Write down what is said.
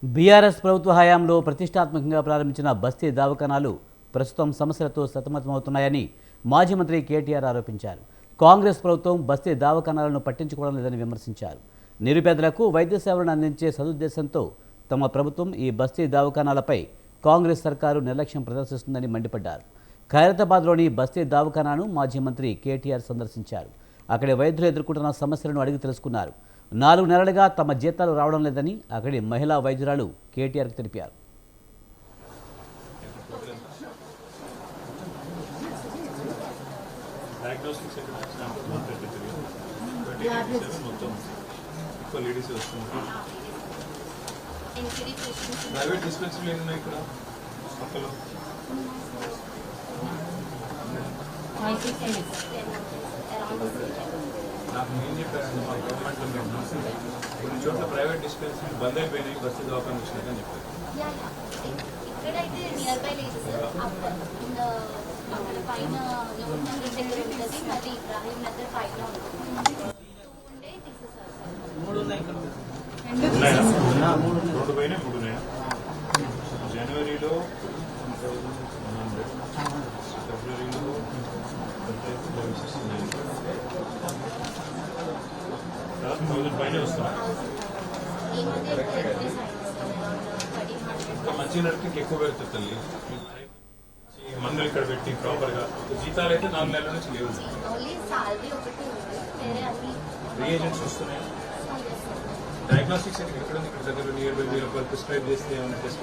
BRS ప్రభుత్వ హయాంలో ప్రతిష్టాత్మకంగా ప్రారంభించిన బస్తీ దవాఖానాలు ప్రస్తుతం సమస్యలతో సతమతమవుతున్నాయని మాజీ మంత్రి కేటీఆర్ ఆరోపించారు. కాంగ్రెస్ ప్రభుత్వం బస్తీ దవాఖానాలను పట్టించుకోవడం లేదని విమర్శించారు. నిరుపేదలకు వైద్య సేవలను అందించే సదుద్దేశంతో తమ ప్రభుత్వం ఈ బస్తీ దవాఖానాలపై కాంగ్రెస్ సర్కారు నిర్లక్ష్యం ప్రదర్శిస్తుందని మండిపడ్డారు. ఖైరతాబాద్లోని బస్తీ దవాఖానాను మాజీ మంత్రి కేటీఆర్ సందర్శించారు. అక్కడి వైద్యులు ఎదుర్కొంటున్న సమస్యలను అడిగి తెలుసుకున్నారు. 4 నెలలుగా తమ జీతాలు రావడం లేదని అక్కడి మహిళా వైద్యురాలు కేటీఆర్కి తెలిపారు. ప్రైవేట్ డిస్పెన్సరీ ఉన్నాయి ఇక్కడ పక్కలో. నాకు ఏం చెప్పారంటే మా గవర్నమెంట్లో కొన్ని చోట్ల ప్రైవేట్ డిస్పెన్సరీ బంద్ అయిపోయినాయి, బస్సు దవాఖాన వచ్చినాకని చెప్పారు. రోడ్డు పైన 3 ఉన్నాయా? జనవరిలో 100, ఫిబ్రవరిలో 1000 పైన వస్తున్నాయి. మంచి నడికి ఎక్కువ పెడుతుంది తల్లి. మందులు ఇక్కడ పెట్టి ప్రాపర్గా జీతాలు అయితే 4 నెలల నుంచి లేవు. రీఏజెంట్స్ వస్తున్నాయి. డయాగ్నోస్టిక్స్ ఎక్కడ ఉంది? ఇక్కడ దగ్గర నియర్ బై మీరు ప్రిస్క్రైబ్ చేస్తే ఏమైనా టెస్ట్